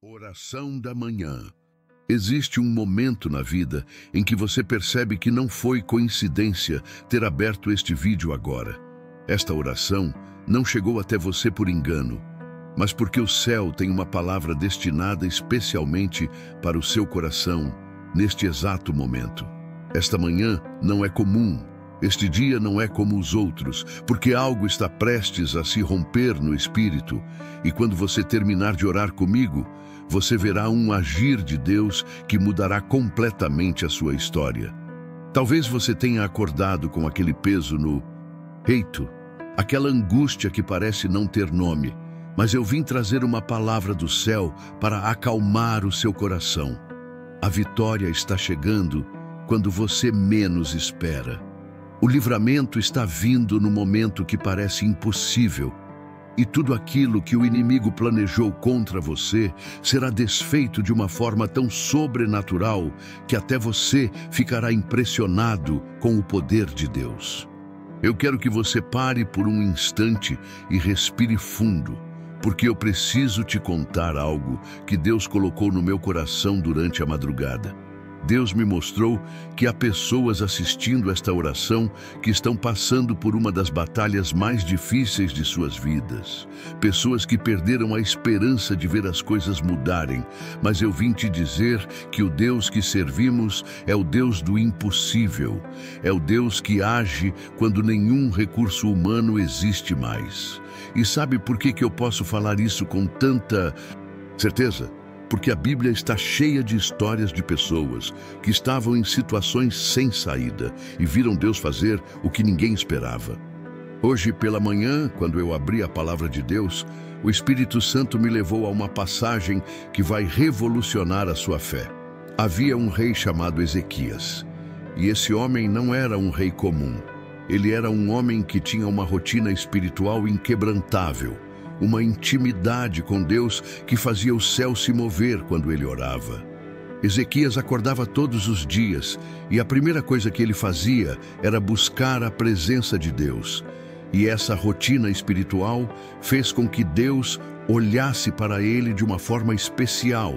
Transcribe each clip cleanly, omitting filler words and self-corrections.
Oração da manhã. Existe um momento na vida em que você percebe que não foi coincidência ter aberto este vídeo agora. Esta oração não chegou até você por engano, mas porque o céu tem uma palavra destinada especialmente para o seu coração neste exato momento. Esta manhã não é comum. Este dia não é como os outros, porque algo está prestes a se romper no espírito, e quando você terminar de orar comigo, você verá um agir de Deus que mudará completamente a sua história. Talvez você tenha acordado com aquele peso no peito, aquela angústia que parece não ter nome, mas eu vim trazer uma palavra do céu para acalmar o seu coração. A vitória está chegando quando você menos espera. O livramento está vindo no momento que parece impossível, e tudo aquilo que o inimigo planejou contra você será desfeito de uma forma tão sobrenatural que até você ficará impressionado com o poder de Deus. Eu quero que você pare por um instante e respire fundo, porque eu preciso te contar algo que Deus colocou no meu coração durante a madrugada. Deus me mostrou que há pessoas assistindo esta oração que estão passando por uma das batalhas mais difíceis de suas vidas. Pessoas que perderam a esperança de ver as coisas mudarem. Mas eu vim te dizer que o Deus que servimos é o Deus do impossível. É o Deus que age quando nenhum recurso humano existe mais. E sabe por que eu posso falar isso com tanta certeza? Porque a Bíblia está cheia de histórias de pessoas que estavam em situações sem saída e viram Deus fazer o que ninguém esperava. Hoje pela manhã, quando eu abri a palavra de Deus, o Espírito Santo me levou a uma passagem que vai revolucionar a sua fé. Havia um rei chamado Ezequias, e esse homem não era um rei comum. Ele era um homem que tinha uma rotina espiritual inquebrantável, uma intimidade com Deus que fazia o céu se mover quando ele orava. Ezequias acordava todos os dias e a primeira coisa que ele fazia era buscar a presença de Deus. E essa rotina espiritual fez com que Deus olhasse para ele de uma forma especial,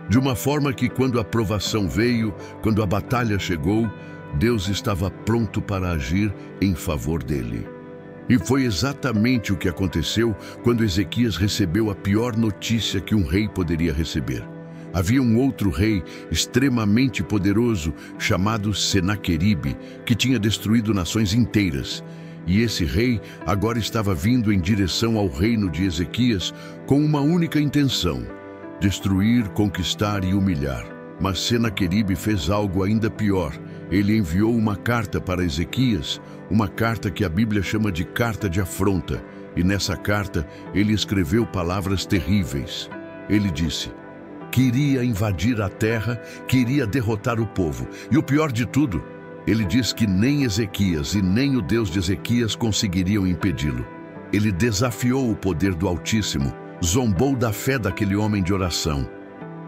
de uma forma que quando a provação veio, quando a batalha chegou, Deus estava pronto para agir em favor dele. E foi exatamente o que aconteceu quando Ezequias recebeu a pior notícia que um rei poderia receber. Havia um outro rei extremamente poderoso chamado Senaqueribe, que tinha destruído nações inteiras. E esse rei agora estava vindo em direção ao reino de Ezequias com uma única intenção: destruir, conquistar e humilhar. Mas Senaqueribe fez algo ainda pior. Ele enviou uma carta para Ezequias, uma carta que a Bíblia chama de carta de afronta, e nessa carta ele escreveu palavras terríveis. Ele disse: queria invadir a terra, queria derrotar o povo, e o pior de tudo, ele diz que nem Ezequias e nem o Deus de Ezequias conseguiriam impedi-lo. Ele desafiou o poder do Altíssimo, zombou da fé daquele homem de oração.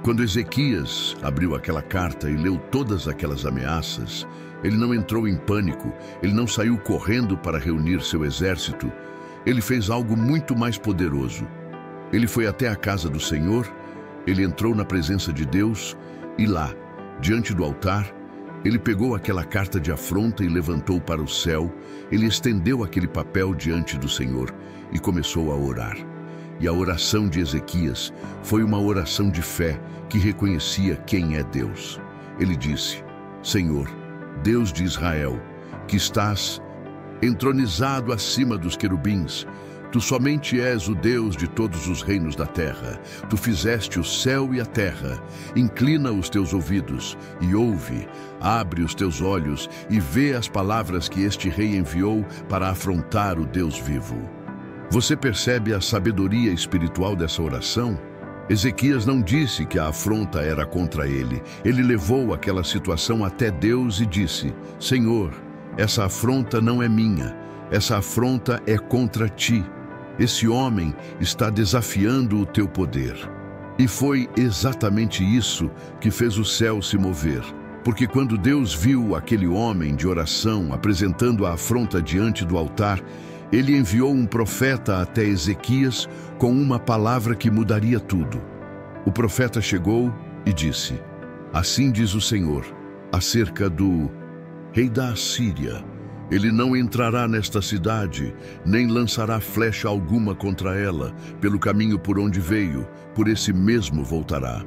Quando Ezequias abriu aquela carta e leu todas aquelas ameaças, ele não entrou em pânico, ele não saiu correndo para reunir seu exército. Ele fez algo muito mais poderoso. Ele foi até a casa do Senhor, ele entrou na presença de Deus e lá, diante do altar, ele pegou aquela carta de afronta e levantou para o céu. Ele estendeu aquele papel diante do Senhor e começou a orar. E a oração de Ezequias foi uma oração de fé que reconhecia quem é Deus. Ele disse: Senhor, Deus de Israel, que estás entronizado acima dos querubins, tu somente és o Deus de todos os reinos da terra. Tu fizeste o céu e a terra. Inclina os teus ouvidos e ouve, abre os teus olhos e vê as palavras que este rei enviou para afrontar o Deus vivo. Você percebe a sabedoria espiritual dessa oração? Ezequias não disse que a afronta era contra ele. Ele levou aquela situação até Deus e disse: Senhor, essa afronta não é minha, essa afronta é contra ti. Esse homem está desafiando o teu poder. E foi exatamente isso que fez o céu se mover. Porque quando Deus viu aquele homem de oração apresentando a afronta diante do altar, ele enviou um profeta até Ezequias com uma palavra que mudaria tudo. O profeta chegou e disse: assim diz o Senhor, acerca do rei da Assíria: ele não entrará nesta cidade, nem lançará flecha alguma contra ela, pelo caminho por onde veio, por esse mesmo voltará.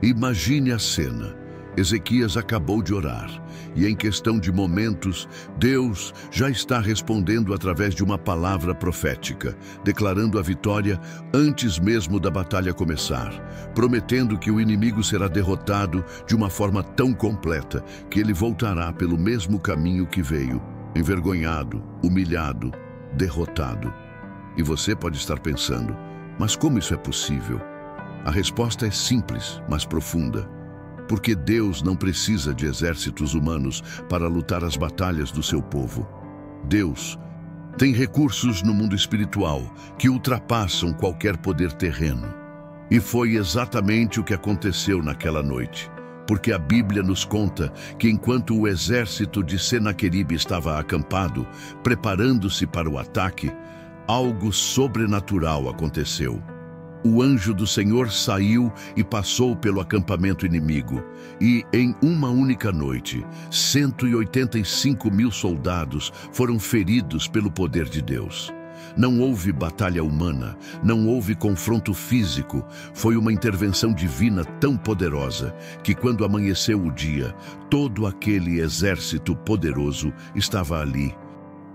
Imagine a cena. Ezequias acabou de orar, e em questão de momentos, Deus já está respondendo através de uma palavra profética, declarando a vitória antes mesmo da batalha começar, prometendo que o inimigo será derrotado de uma forma tão completa que ele voltará pelo mesmo caminho que veio, envergonhado, humilhado, derrotado. E você pode estar pensando, mas como isso é possível? A resposta é simples, mas profunda. Porque Deus não precisa de exércitos humanos para lutar as batalhas do seu povo. Deus tem recursos no mundo espiritual que ultrapassam qualquer poder terreno. E foi exatamente o que aconteceu naquela noite. Porque a Bíblia nos conta que enquanto o exército de Senaqueribe estava acampado, preparando-se para o ataque, algo sobrenatural aconteceu. O anjo do Senhor saiu e passou pelo acampamento inimigo, e em uma única noite, 185.000 soldados foram feridos pelo poder de Deus. Não houve batalha humana, não houve confronto físico, foi uma intervenção divina tão poderosa que quando amanheceu o dia, todo aquele exército poderoso estava ali,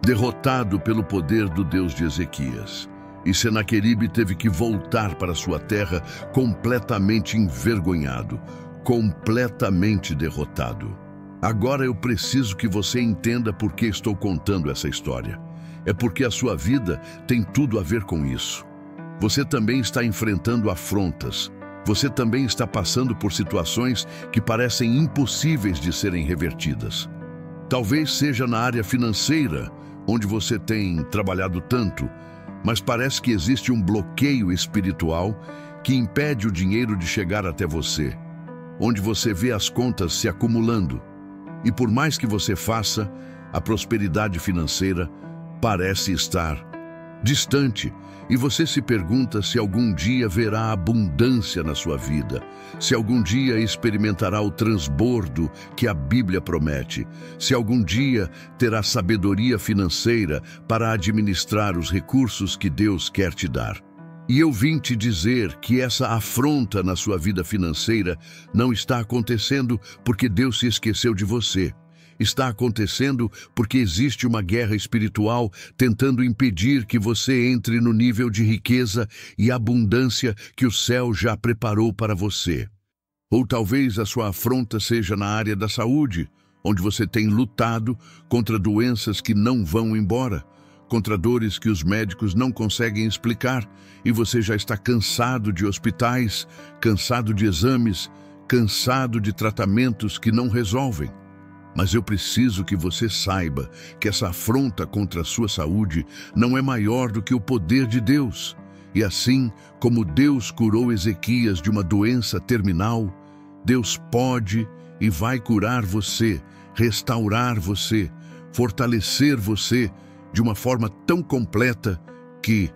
derrotado pelo poder do Deus de Ezequias. E Senaqueribe teve que voltar para sua terra completamente envergonhado, completamente derrotado. Agora eu preciso que você entenda por que estou contando essa história. É porque a sua vida tem tudo a ver com isso. Você também está enfrentando afrontas. Você também está passando por situações que parecem impossíveis de serem revertidas. Talvez seja na área financeira, onde você tem trabalhado tanto, mas parece que existe um bloqueio espiritual que impede o dinheiro de chegar até você, onde você vê as contas se acumulando. E por mais que você faça, a prosperidade financeira parece estar distante, e você se pergunta se algum dia verá abundância na sua vida, se algum dia experimentará o transbordo que a Bíblia promete, se algum dia terá sabedoria financeira para administrar os recursos que Deus quer te dar. E eu vim te dizer que essa afronta na sua vida financeira não está acontecendo porque Deus se esqueceu de você. Está acontecendo porque existe uma guerra espiritual tentando impedir que você entre no nível de riqueza e abundância que o céu já preparou para você. Ou talvez a sua afronta seja na área da saúde, onde você tem lutado contra doenças que não vão embora, contra dores que os médicos não conseguem explicar, e você já está cansado de hospitais, cansado de exames, cansado de tratamentos que não resolvem. Mas eu preciso que você saiba que essa afronta contra a sua saúde não é maior do que o poder de Deus. E assim como Deus curou Ezequias de uma doença terminal, Deus pode e vai curar você, restaurar você, fortalecer você de uma forma tão completa que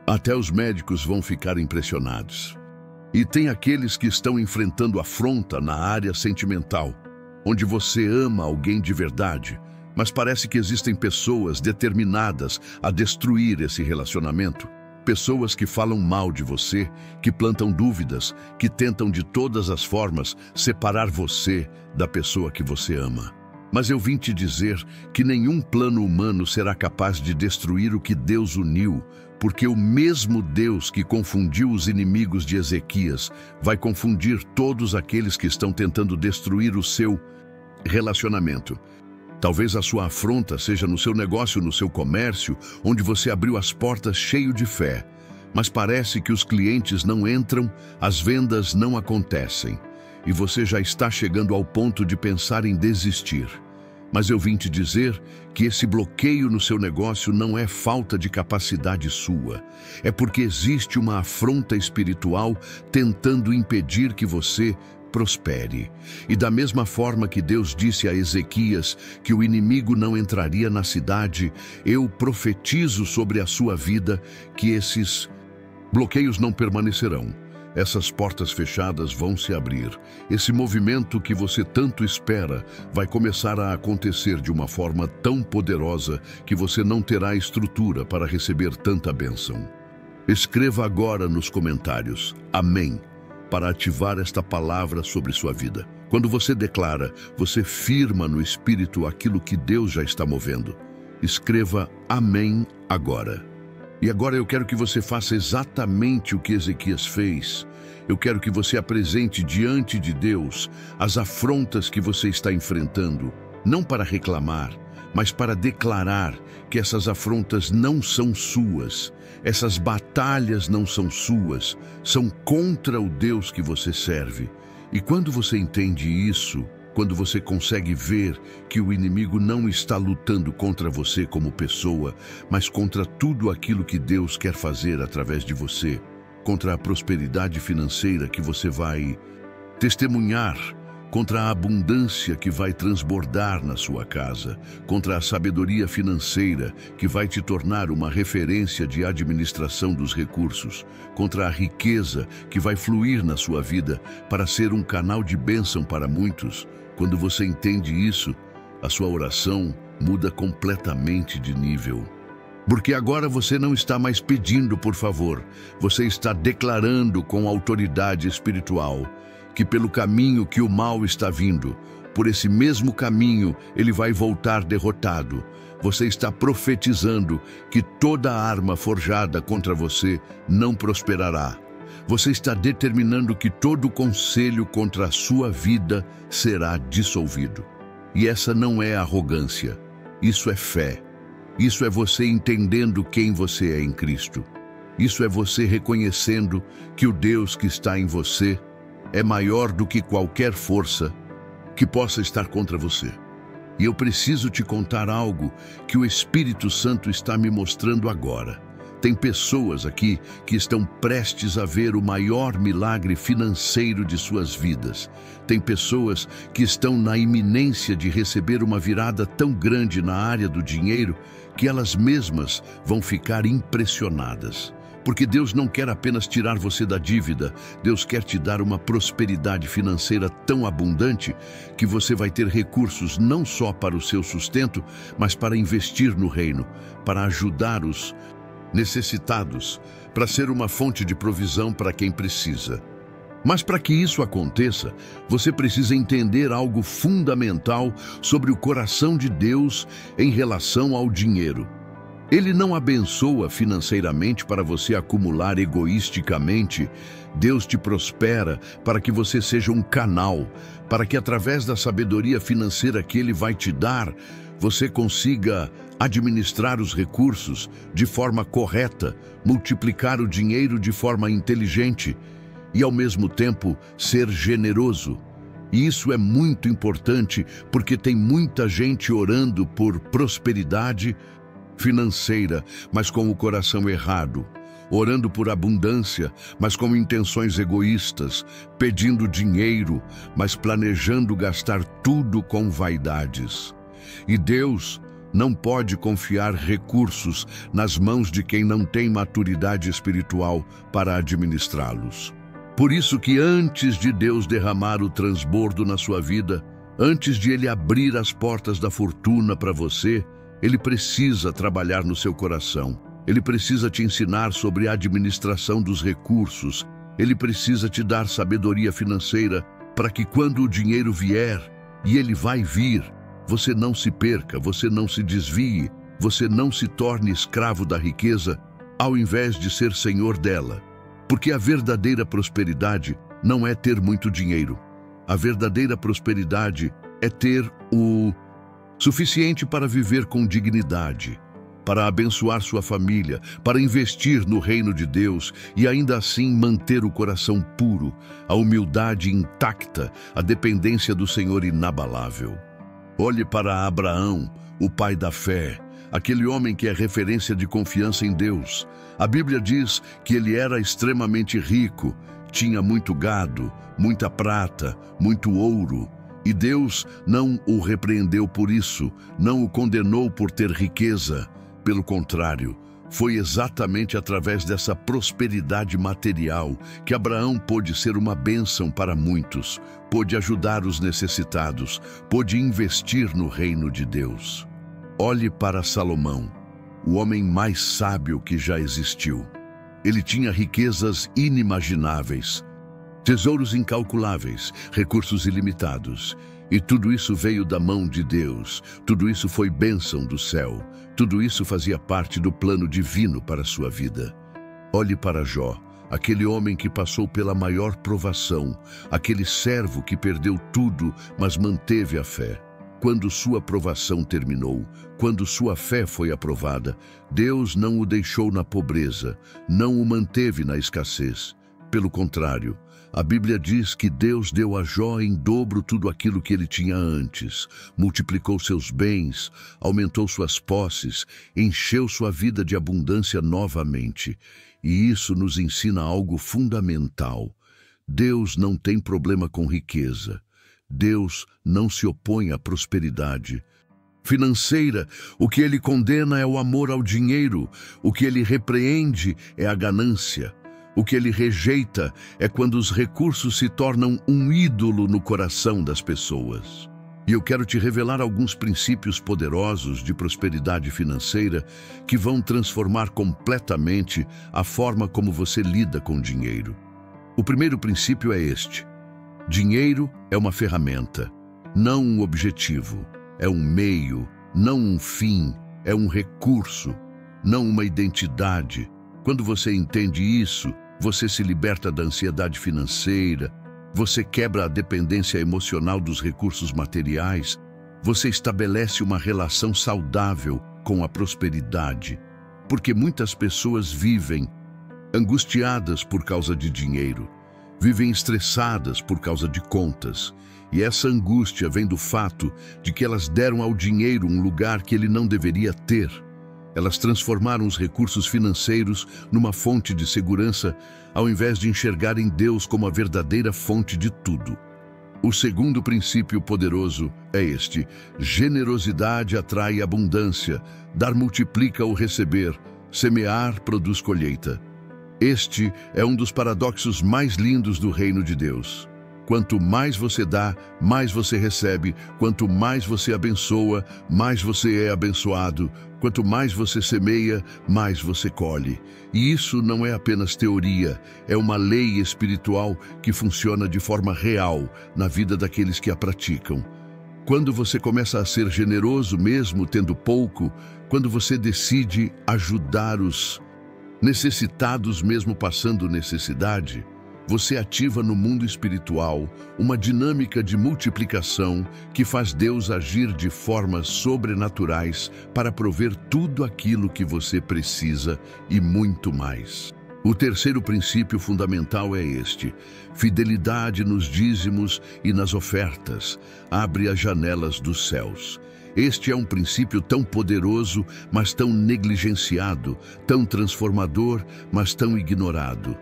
até os médicos vão ficar impressionados. E tem aqueles que estão enfrentando afronta na área sentimental, onde você ama alguém de verdade, mas parece que existem pessoas determinadas a destruir esse relacionamento. Pessoas que falam mal de você, que plantam dúvidas, que tentam de todas as formas separar você da pessoa que você ama. Mas eu vim te dizer que nenhum plano humano será capaz de destruir o que Deus uniu, porque o mesmo Deus que confundiu os inimigos de Ezequias vai confundir todos aqueles que estão tentando destruir o seu relacionamento. Talvez a sua afronta seja no seu negócio, no seu comércio, onde você abriu as portas cheio de fé, mas parece que os clientes não entram, as vendas não acontecem, e você já está chegando ao ponto de pensar em desistir. Mas eu vim te dizer que esse bloqueio no seu negócio não é falta de capacidade sua. É porque existe uma afronta espiritual tentando impedir que você prospere. E da mesma forma que Deus disse a Ezequias que o inimigo não entraria na cidade, eu profetizo sobre a sua vida que esses bloqueios não permanecerão. Essas portas fechadas vão se abrir. Esse movimento que você tanto espera vai começar a acontecer de uma forma tão poderosa que você não terá estrutura para receber tanta bênção. Escreva agora nos comentários "Amém" para ativar esta palavra sobre sua vida. Quando você declara, você firma no Espírito aquilo que Deus já está movendo. Escreva "Amém" agora. E agora eu quero que você faça exatamente o que Ezequias fez. Eu quero que você apresente diante de Deus as afrontas que você está enfrentando, não para reclamar, mas para declarar que essas afrontas não são suas, essas batalhas não são suas, são contra o Deus que você serve. E quando você entende isso, quando você consegue ver que o inimigo não está lutando contra você como pessoa, mas contra tudo aquilo que Deus quer fazer através de você, contra a prosperidade financeira que você vai testemunhar, contra a abundância que vai transbordar na sua casa, contra a sabedoria financeira que vai te tornar uma referência de administração dos recursos, contra a riqueza que vai fluir na sua vida para ser um canal de bênção para muitos. Quando você entende isso, a sua oração muda completamente de nível. Porque agora você não está mais pedindo por favor, você está declarando com autoridade espiritual que pelo caminho que o mal está vindo, por esse mesmo caminho ele vai voltar derrotado. Você está profetizando que toda arma forjada contra você não prosperará. Você está determinando que todo conselho contra a sua vida será dissolvido. E essa não é arrogância, isso é fé. Isso é você entendendo quem você é em Cristo. Isso é você reconhecendo que o Deus que está em você é maior do que qualquer força que possa estar contra você. E eu preciso te contar algo que o Espírito Santo está me mostrando agora. Tem pessoas aqui que estão prestes a ver o maior milagre financeiro de suas vidas. Tem pessoas que estão na iminência de receber uma virada tão grande na área do dinheiro que elas mesmas vão ficar impressionadas. Porque Deus não quer apenas tirar você da dívida, Deus quer te dar uma prosperidade financeira tão abundante que você vai ter recursos não só para o seu sustento, mas para investir no reino, para ajudar os necessitados, para ser uma fonte de provisão para quem precisa. Mas para que isso aconteça, você precisa entender algo fundamental sobre o coração de Deus em relação ao dinheiro. Ele não abençoa financeiramente para você acumular egoisticamente. Deus te prospera para que você seja um canal, para que através da sabedoria financeira que Ele vai te dar, você consiga administrar os recursos de forma correta, multiplicar o dinheiro de forma inteligente e, ao mesmo tempo, ser generoso. E isso é muito importante porque tem muita gente orando por prosperidade financeira, mas com o coração errado, orando por abundância, mas com intenções egoístas, pedindo dinheiro, mas planejando gastar tudo com vaidades. E Deus não pode confiar recursos nas mãos de quem não tem maturidade espiritual para administrá-los. Por isso que antes de Deus derramar o transbordo na sua vida, antes de Ele abrir as portas da fortuna para você, Ele precisa trabalhar no seu coração. Ele precisa te ensinar sobre a administração dos recursos. Ele precisa te dar sabedoria financeira para que quando o dinheiro vier, e ele vai vir, você não se perca, você não se desvie, você não se torne escravo da riqueza, ao invés de ser senhor dela. Porque a verdadeira prosperidade não é ter muito dinheiro. A verdadeira prosperidade é ter o suficiente para viver com dignidade, para abençoar sua família, para investir no reino de Deus e ainda assim manter o coração puro, a humildade intacta, a dependência do Senhor inabalável. Olhe para Abraão, o pai da fé, aquele homem que é referência de confiança em Deus. A Bíblia diz que ele era extremamente rico, tinha muito gado, muita prata, muito ouro. E Deus não o repreendeu por isso, não o condenou por ter riqueza. Pelo contrário, Foi exatamente através dessa prosperidade material que Abraão pôde ser uma bênção para muitos, pôde ajudar os necessitados, pôde investir no reino de Deus. Olhe para Salomão, o homem mais sábio que já existiu. Ele tinha riquezas inimagináveis, tesouros incalculáveis, recursos ilimitados. E tudo isso veio da mão de Deus, tudo isso foi bênção do céu, tudo isso fazia parte do plano divino para a sua vida. Olhe para Jó, aquele homem que passou pela maior provação, aquele servo que perdeu tudo, mas manteve a fé. Quando sua provação terminou, quando sua fé foi aprovada, Deus não o deixou na pobreza, não o manteve na escassez. Pelo contrário, a Bíblia diz que Deus deu a Jó em dobro tudo aquilo que ele tinha antes, multiplicou seus bens, aumentou suas posses, encheu sua vida de abundância novamente. E isso nos ensina algo fundamental. Deus não tem problema com riqueza. Deus não se opõe à prosperidade financeira. O que ele condena é o amor ao dinheiro, o que ele repreende é a ganância. O que ele rejeita é quando os recursos se tornam um ídolo no coração das pessoas. E eu quero te revelar alguns princípios poderosos de prosperidade financeira que vão transformar completamente a forma como você lida com o dinheiro. O primeiro princípio é este: dinheiro é uma ferramenta, não um objetivo. É um meio, não um fim, é um recurso, não uma identidade. Quando você entende isso, você se liberta da ansiedade financeira, você quebra a dependência emocional dos recursos materiais, você estabelece uma relação saudável com a prosperidade, porque muitas pessoas vivem angustiadas por causa de dinheiro, vivem estressadas por causa de contas, e essa angústia vem do fato de que elas deram ao dinheiro um lugar que ele não deveria ter. Elas transformaram os recursos financeiros numa fonte de segurança, ao invés de enxergarem Deus como a verdadeira fonte de tudo. O segundo princípio poderoso é este: generosidade atrai abundância, dar multiplica o receber, semear produz colheita. Este é um dos paradoxos mais lindos do reino de Deus. Quanto mais você dá, mais você recebe. Quanto mais você abençoa, mais você é abençoado. Quanto mais você semeia, mais você colhe. E isso não é apenas teoria, é uma lei espiritual que funciona de forma real na vida daqueles que a praticam. Quando você começa a ser generoso mesmo tendo pouco, quando você decide ajudar os necessitados mesmo passando necessidade, você ativa no mundo espiritual uma dinâmica de multiplicação que faz Deus agir de formas sobrenaturais para prover tudo aquilo que você precisa e muito mais. O terceiro princípio fundamental é este: fidelidade nos dízimos e nas ofertas abre as janelas dos céus. Este é um princípio tão poderoso, mas tão negligenciado, tão transformador, mas tão ignorado.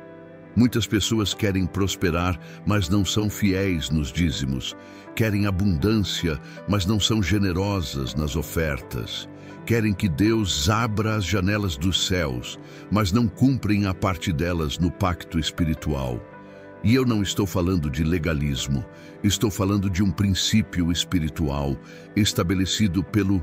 Muitas pessoas querem prosperar, mas não são fiéis nos dízimos. Querem abundância, mas não são generosas nas ofertas. Querem que Deus abra as janelas dos céus, mas não cumprem a parte delas no pacto espiritual. E eu não estou falando de legalismo, estou falando de um princípio espiritual estabelecido pelo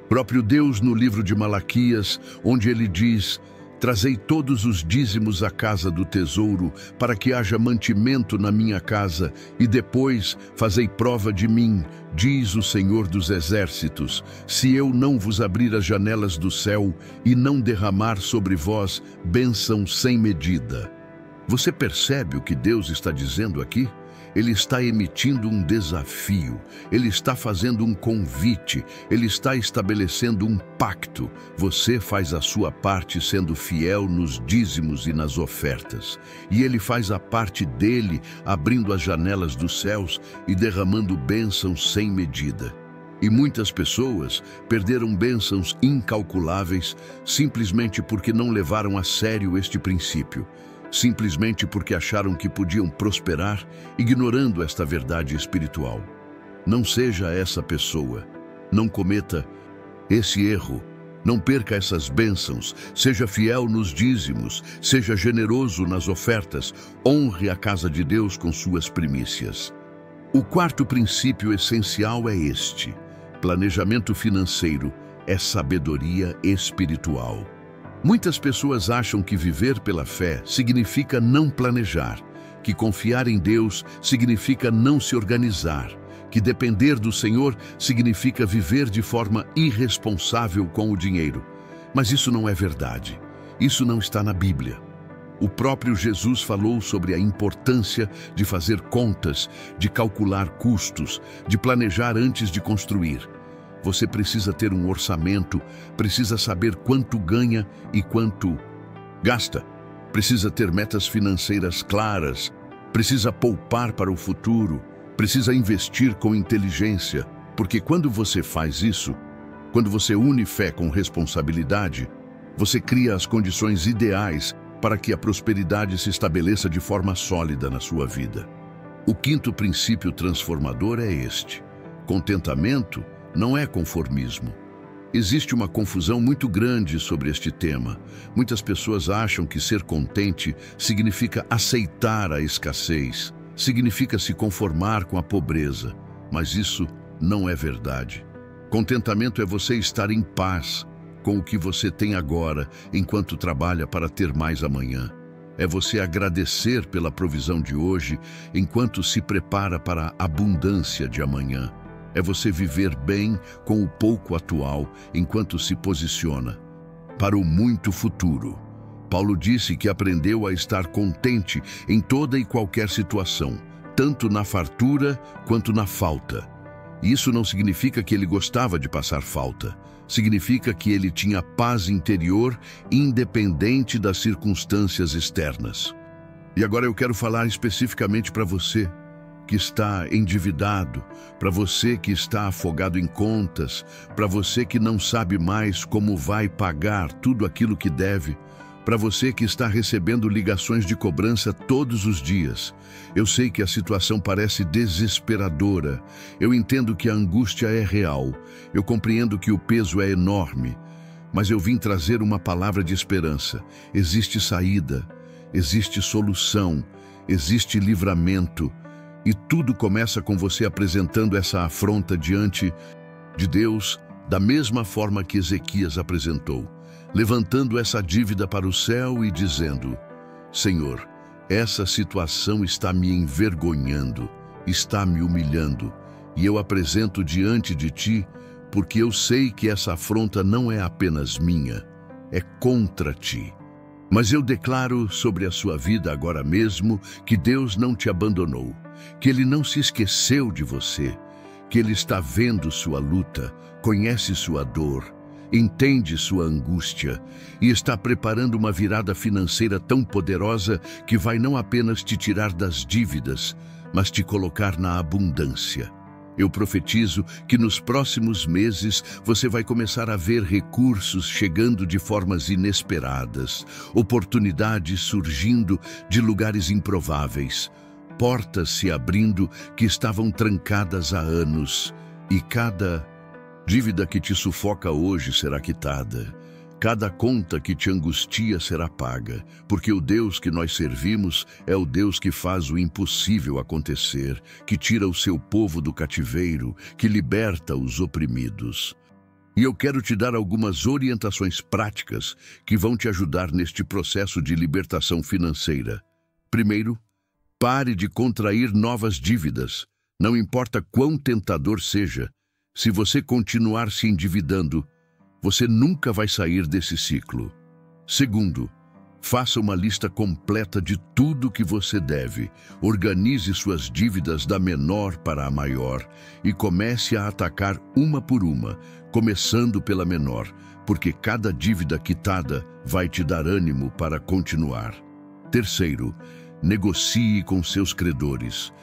próprio Deus no livro de Malaquias, onde ele diz: trazei todos os dízimos à casa do tesouro, para que haja mantimento na minha casa, e depois fazei prova de mim, diz o Senhor dos Exércitos, se eu não vos abrir as janelas do céu e não derramar sobre vós bênção sem medida. Você percebe o que Deus está dizendo aqui? Ele está emitindo um desafio, ele está fazendo um convite, ele está estabelecendo um pacto. Você faz a sua parte sendo fiel nos dízimos e nas ofertas. E ele faz a parte dele, abrindo as janelas dos céus e derramando bênçãos sem medida. E muitas pessoas perderam bênçãos incalculáveis simplesmente porque não levaram a sério este princípio. Simplesmente porque acharam que podiam prosperar, ignorando esta verdade espiritual. Não seja essa pessoa. Não cometa esse erro. Não perca essas bênçãos, seja fiel nos dízimos, seja generoso nas ofertas, honre a casa de Deus com suas primícias. O quarto princípio essencial é este: planejamento financeiro é sabedoria espiritual. Muitas pessoas acham que viver pela fé significa não planejar, que confiar em Deus significa não se organizar, que depender do Senhor significa viver de forma irresponsável com o dinheiro. Mas isso não é verdade. Isso não está na Bíblia. O próprio Jesus falou sobre a importância de fazer contas, de calcular custos, de planejar antes de construir. Você precisa ter um orçamento, precisa saber quanto ganha e quanto gasta. Precisa ter metas financeiras claras, precisa poupar para o futuro, precisa investir com inteligência, porque quando você faz isso, quando você une fé com responsabilidade, você cria as condições ideais para que a prosperidade se estabeleça de forma sólida na sua vida. O quinto princípio transformador é este: contentamento não é conformismo. Existe uma confusão muito grande sobre este tema. Muitas pessoas acham que ser contente significa aceitar a escassez, significa se conformar com a pobreza, mas isso não é verdade. Contentamento é você estar em paz com o que você tem agora, enquanto trabalha para ter mais amanhã. É você agradecer pela provisão de hoje, enquanto se prepara para a abundância de amanhã. É você viver bem com o pouco atual, enquanto se posiciona para o muito futuro. Paulo disse que aprendeu a estar contente em toda e qualquer situação, tanto na fartura quanto na falta. Isso não significa que ele gostava de passar falta. Significa que ele tinha paz interior, independente das circunstâncias externas. E agora eu quero falar especificamente para você que está endividado, para você que está afogado em contas, para você que não sabe mais como vai pagar tudo aquilo que deve, para você que está recebendo ligações de cobrança todos os dias. Eu sei que a situação parece desesperadora. Eu entendo que a angústia é real. Eu compreendo que o peso é enorme. Mas eu vim trazer uma palavra de esperança. Existe saída, existe solução, existe livramento. E tudo começa com você apresentando essa afronta diante de Deus, da mesma forma que Ezequias apresentou, levantando essa dívida para o céu e dizendo: Senhor, essa situação está me envergonhando, está me humilhando, e eu apresento diante de ti, porque eu sei que essa afronta não é apenas minha, é contra ti. Mas eu declaro sobre a sua vida agora mesmo que Deus não te abandonou, que Ele não se esqueceu de você, que Ele está vendo sua luta, conhece sua dor, entende sua angústia e está preparando uma virada financeira tão poderosa que vai não apenas te tirar das dívidas, mas te colocar na abundância. Eu profetizo que nos próximos meses você vai começar a ver recursos chegando de formas inesperadas, oportunidades surgindo de lugares improváveis, portas se abrindo que estavam trancadas há anos, e cada dívida que te sufoca hoje será quitada. Cada conta que te angustia será paga, porque o Deus que nós servimos é o Deus que faz o impossível acontecer, que tira o seu povo do cativeiro, que liberta os oprimidos. E eu quero te dar algumas orientações práticas que vão te ajudar neste processo de libertação financeira. Primeiro, pare de contrair novas dívidas. Não importa quão tentador seja, se você continuar se endividando, você nunca vai sair desse ciclo. Segundo, faça uma lista completa de tudo que você deve. Organize suas dívidas da menor para a maior e comece a atacar uma por uma, começando pela menor, porque cada dívida quitada vai te dar ânimo para continuar. Terceiro, negocie com seus credores.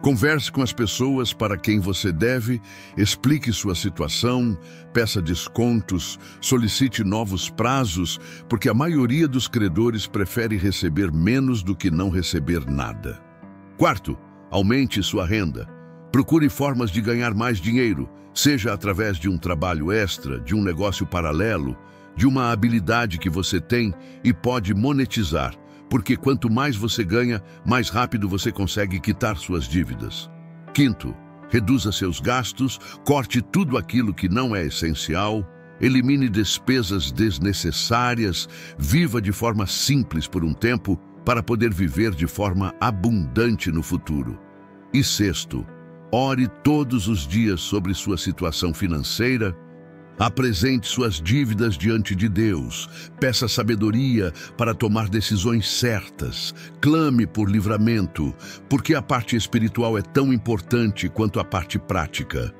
Converse com as pessoas para quem você deve, explique sua situação, peça descontos, solicite novos prazos, porque a maioria dos credores prefere receber menos do que não receber nada. Quarto, aumente sua renda. Procure formas de ganhar mais dinheiro, seja através de um trabalho extra, de um negócio paralelo, de uma habilidade que você tem e pode monetizar, porque quanto mais você ganha, mais rápido você consegue quitar suas dívidas. Quinto, reduza seus gastos, corte tudo aquilo que não é essencial, elimine despesas desnecessárias, viva de forma simples por um tempo para poder viver de forma abundante no futuro. E sexto, ore todos os dias sobre sua situação financeira, apresente suas dívidas diante de Deus, peça sabedoria para tomar decisões certas, clame por livramento, porque a parte espiritual é tão importante quanto a parte prática.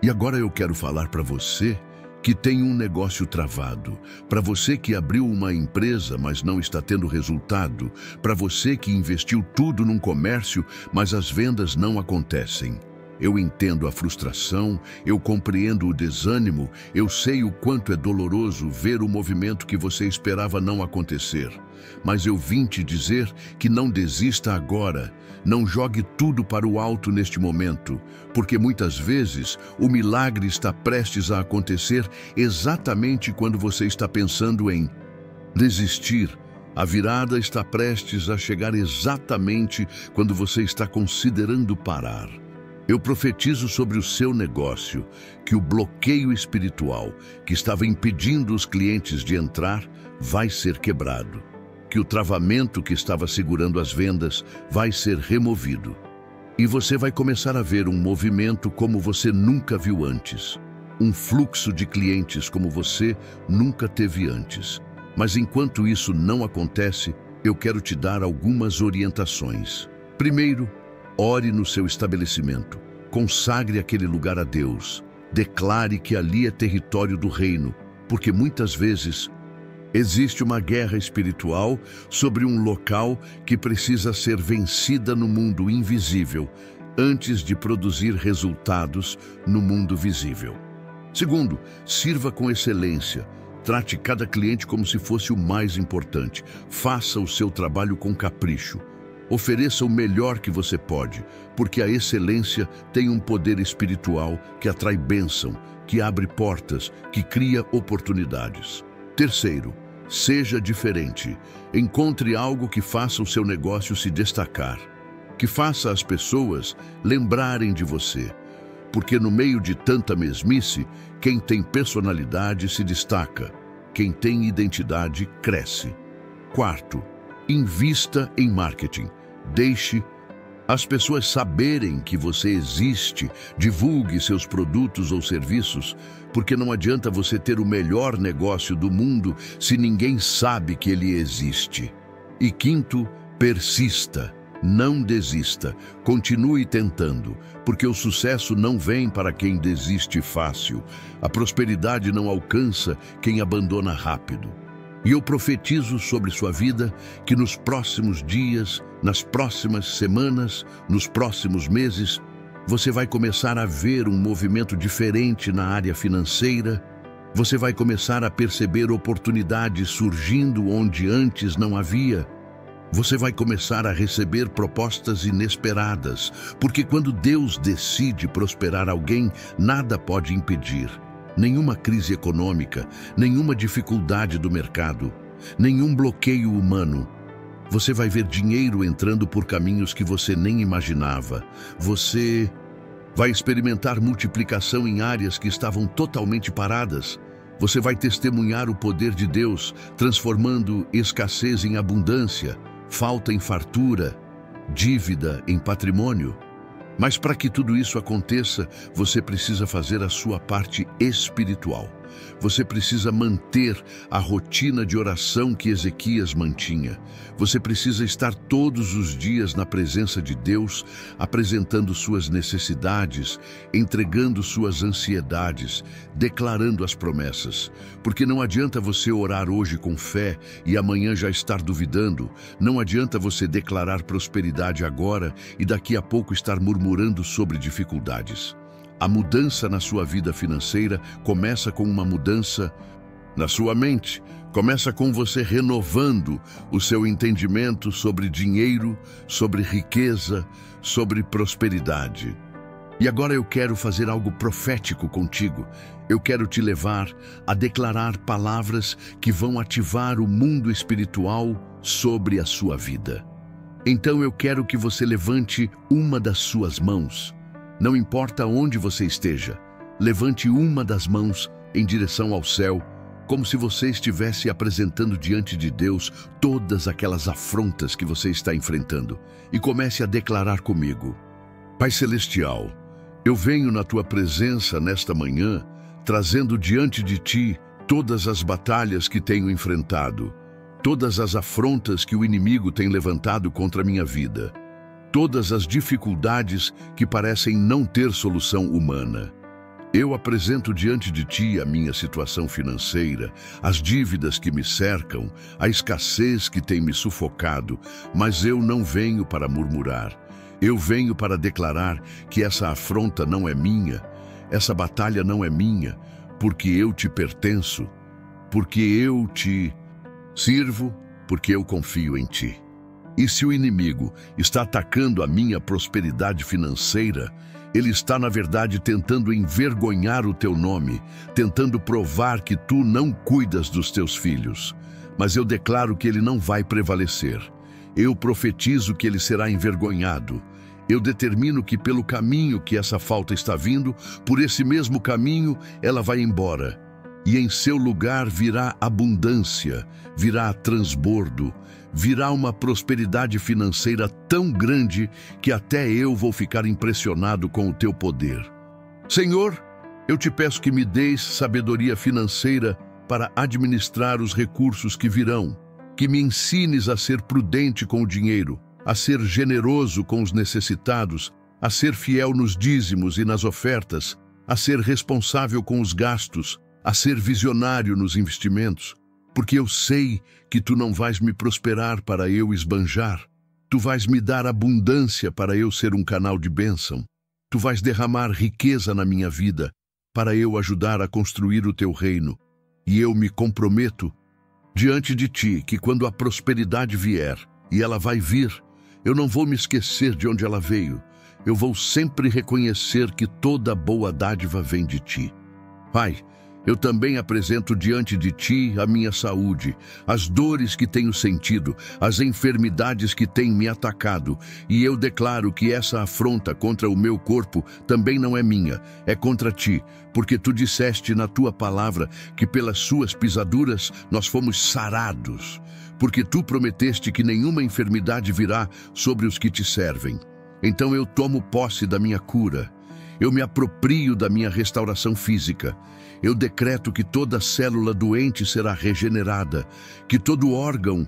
E agora eu quero falar para você que tem um negócio travado, para você que abriu uma empresa, mas não está tendo resultado, para você que investiu tudo num comércio, mas as vendas não acontecem. Eu entendo a frustração, eu compreendo o desânimo, eu sei o quanto é doloroso ver o movimento que você esperava não acontecer. Mas eu vim te dizer que não desista agora, não jogue tudo para o alto neste momento, porque muitas vezes o milagre está prestes a acontecer exatamente quando você está pensando em desistir. A virada está prestes a chegar exatamente quando você está considerando parar. Eu profetizo sobre o seu negócio que o bloqueio espiritual que estava impedindo os clientes de entrar vai ser quebrado, que o travamento que estava segurando as vendas vai ser removido. E você vai começar a ver um movimento como você nunca viu antes, um fluxo de clientes como você nunca teve antes. Mas enquanto isso não acontece, eu quero te dar algumas orientações. Primeiro, ore no seu estabelecimento, consagre aquele lugar a Deus, declare que ali é território do reino, porque muitas vezes existe uma guerra espiritual sobre um local que precisa ser vencida no mundo invisível antes de produzir resultados no mundo visível. Segundo, sirva com excelência. Trate cada cliente como se fosse o mais importante. Faça o seu trabalho com capricho. Ofereça o melhor que você pode, porque a excelência tem um poder espiritual que atrai bênção, que abre portas, que cria oportunidades. Terceiro, seja diferente. Encontre algo que faça o seu negócio se destacar, que faça as pessoas lembrarem de você, porque no meio de tanta mesmice, quem tem personalidade se destaca, quem tem identidade cresce. Quarto, invista em marketing. Deixe as pessoas saberem que você existe, divulgue seus produtos ou serviços, porque não adianta você ter o melhor negócio do mundo se ninguém sabe que ele existe. E quinto, persista, não desista, continue tentando, porque o sucesso não vem para quem desiste fácil, a prosperidade não alcança quem abandona rápido. E eu profetizo sobre sua vida que nos próximos dias, nas próximas semanas, nos próximos meses, você vai começar a ver um movimento diferente na área financeira. Você vai começar a perceber oportunidades surgindo onde antes não havia. Você vai começar a receber propostas inesperadas, porque quando Deus decide prosperar alguém, nada pode impedir. Nenhuma crise econômica, nenhuma dificuldade do mercado, nenhum bloqueio humano. Você vai ver dinheiro entrando por caminhos que você nem imaginava. Você vai experimentar multiplicação em áreas que estavam totalmente paradas. Você vai testemunhar o poder de Deus, transformando escassez em abundância, falta em fartura, dívida em patrimônio. Mas para que tudo isso aconteça, você precisa fazer a sua parte espiritual. Você precisa manter a rotina de oração que Ezequias mantinha. Você precisa estar todos os dias na presença de Deus, apresentando suas necessidades, entregando suas ansiedades, declarando as promessas. Porque não adianta você orar hoje com fé e amanhã já estar duvidando. Não adianta você declarar prosperidade agora e daqui a pouco estar murmurando sobre dificuldades. A mudança na sua vida financeira começa com uma mudança na sua mente. Começa com você renovando o seu entendimento sobre dinheiro, sobre riqueza, sobre prosperidade. E agora eu quero fazer algo profético contigo. Eu quero te levar a declarar palavras que vão ativar o mundo espiritual sobre a sua vida. Então eu quero que você levante uma das suas mãos. Não importa onde você esteja, levante uma das mãos em direção ao céu, como se você estivesse apresentando diante de Deus todas aquelas afrontas que você está enfrentando. E comece a declarar comigo: Pai Celestial, eu venho na Tua presença nesta manhã, trazendo diante de Ti todas as batalhas que tenho enfrentado, todas as afrontas que o inimigo tem levantado contra a minha vida, todas as dificuldades que parecem não ter solução humana. Eu apresento diante de Ti a minha situação financeira, as dívidas que me cercam, a escassez que tem me sufocado, mas eu não venho para murmurar. Eu venho para declarar que essa afronta não é minha, essa batalha não é minha, porque eu te pertenço, porque eu te sirvo, porque eu confio em Ti. E se o inimigo está atacando a minha prosperidade financeira, ele está, na verdade, tentando envergonhar o Teu nome, tentando provar que Tu não cuidas dos Teus filhos. Mas eu declaro que ele não vai prevalecer. Eu profetizo que ele será envergonhado. Eu determino que pelo caminho que essa falta está vindo, por esse mesmo caminho, ela vai embora. E em seu lugar virá abundância, virá transbordo, virá uma prosperidade financeira tão grande que até eu vou ficar impressionado com o Teu poder. Senhor, eu te peço que me deis sabedoria financeira para administrar os recursos que virão, que me ensines a ser prudente com o dinheiro, a ser generoso com os necessitados, a ser fiel nos dízimos e nas ofertas, a ser responsável com os gastos, a ser visionário nos investimentos, porque eu sei que Tu não vais me prosperar para eu esbanjar. Tu vais me dar abundância para eu ser um canal de bênção. Tu vais derramar riqueza na minha vida para eu ajudar a construir o Teu reino. E eu me comprometo diante de Ti que quando a prosperidade vier, e ela vai vir, eu não vou me esquecer de onde ela veio. Eu vou sempre reconhecer que toda boa dádiva vem de Ti. Pai, eu também apresento diante de Ti a minha saúde, as dores que tenho sentido, as enfermidades que têm me atacado, e eu declaro que essa afronta contra o meu corpo também não é minha, é contra Ti, porque Tu disseste na Tua palavra que pelas Suas pisaduras nós fomos sarados, porque Tu prometeste que nenhuma enfermidade virá sobre os que Te servem. Então eu tomo posse da minha cura, eu me aproprio da minha restauração física. Eu decreto que toda célula doente será regenerada, que todo órgão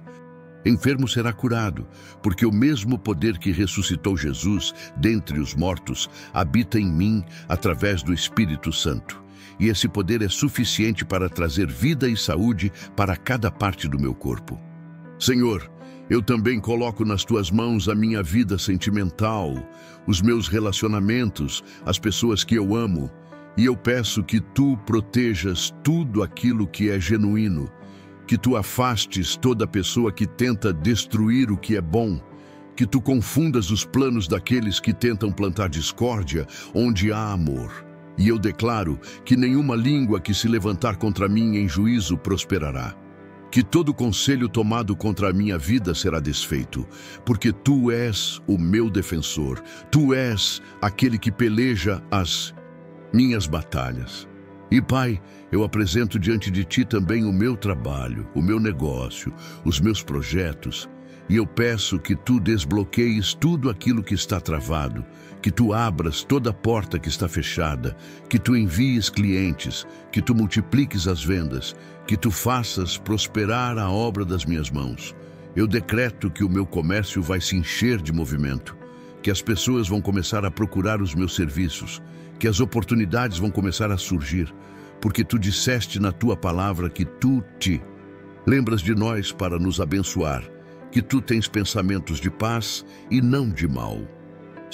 enfermo será curado, porque o mesmo poder que ressuscitou Jesus dentre os mortos habita em mim através do Espírito Santo. E esse poder é suficiente para trazer vida e saúde para cada parte do meu corpo. Senhor, eu também coloco nas Tuas mãos a minha vida sentimental, os meus relacionamentos, as pessoas que eu amo, e eu peço que Tu protejas tudo aquilo que é genuíno, que Tu afastes toda pessoa que tenta destruir o que é bom, que Tu confundas os planos daqueles que tentam plantar discórdia onde há amor. E eu declaro que nenhuma língua que se levantar contra mim em juízo prosperará. Que todo conselho tomado contra a minha vida será desfeito, porque Tu és o meu defensor, Tu és aquele que peleja as minhas batalhas. E Pai, eu apresento diante de Ti também o meu trabalho, o meu negócio, os meus projetos, e eu peço que Tu desbloqueies tudo aquilo que está travado, que Tu abras toda porta que está fechada, que Tu envies clientes, que Tu multipliques as vendas, que Tu faças prosperar a obra das minhas mãos. Eu decreto que o meu comércio vai se encher de movimento, que as pessoas vão começar a procurar os meus serviços, que as oportunidades vão começar a surgir, porque Tu disseste na Tua palavra que Tu te lembras de nós para nos abençoar, que Tu tens pensamentos de paz e não de mal.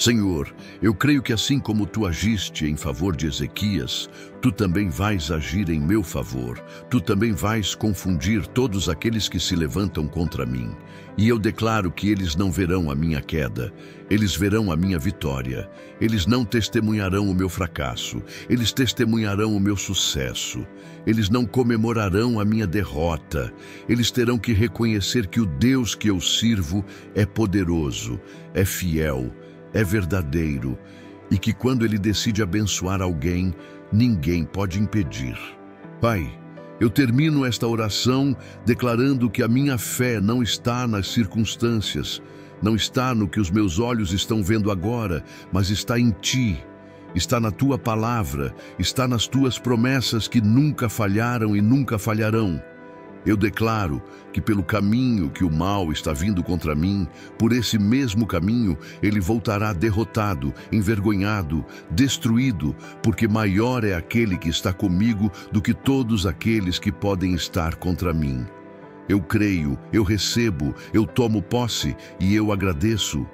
Senhor, eu creio que assim como tu agiste em favor de Ezequias, tu também vais agir em meu favor. Tu também vais confundir todos aqueles que se levantam contra mim. E eu declaro que eles não verão a minha queda, eles verão a minha vitória. Eles não testemunharão o meu fracasso, eles testemunharão o meu sucesso. Eles não comemorarão a minha derrota. Eles terão que reconhecer que o Deus que eu sirvo é poderoso, é fiel, é verdadeiro, e que quando Ele decide abençoar alguém, ninguém pode impedir. Pai, eu termino esta oração declarando que a minha fé não está nas circunstâncias, não está no que os meus olhos estão vendo agora, mas está em Ti, está na Tua palavra, está nas Tuas promessas que nunca falharam e nunca falharão. Eu declaro que pelo caminho que o mal está vindo contra mim, por esse mesmo caminho, ele voltará derrotado, envergonhado, destruído, porque maior é aquele que está comigo do que todos aqueles que podem estar contra mim. Eu creio, eu recebo, eu tomo posse e eu agradeço,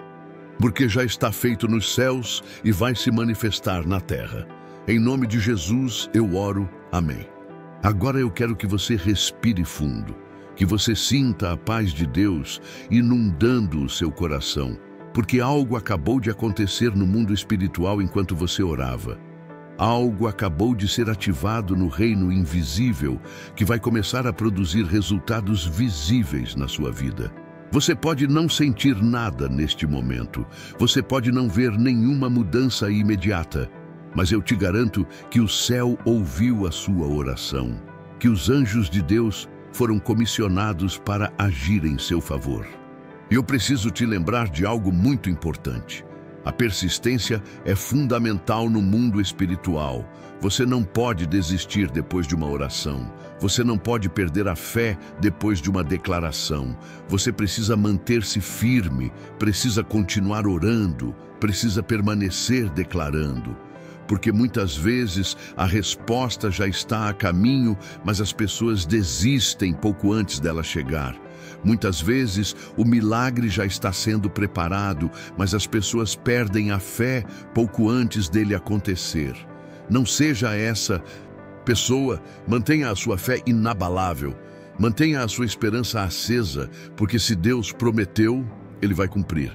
porque já está feito nos céus e vai se manifestar na terra. Em nome de Jesus eu oro. Amém. Agora eu quero que você respire fundo, que você sinta a paz de Deus inundando o seu coração, porque algo acabou de acontecer no mundo espiritual enquanto você orava. Algo acabou de ser ativado no reino invisível, que vai começar a produzir resultados visíveis na sua vida. Você pode não sentir nada neste momento, você pode não ver nenhuma mudança imediata, mas eu te garanto que o céu ouviu a sua oração, que os anjos de Deus foram comissionados para agir em seu favor. E eu preciso te lembrar de algo muito importante. A persistência é fundamental no mundo espiritual. Você não pode desistir depois de uma oração. Você não pode perder a fé depois de uma declaração. Você precisa manter-se firme, precisa continuar orando, precisa permanecer declarando. Porque muitas vezes a resposta já está a caminho, mas as pessoas desistem pouco antes dela chegar. Muitas vezes o milagre já está sendo preparado, mas as pessoas perdem a fé pouco antes dele acontecer. Não seja essa pessoa, mantenha a sua fé inabalável, mantenha a sua esperança acesa, porque se Deus prometeu, Ele vai cumprir.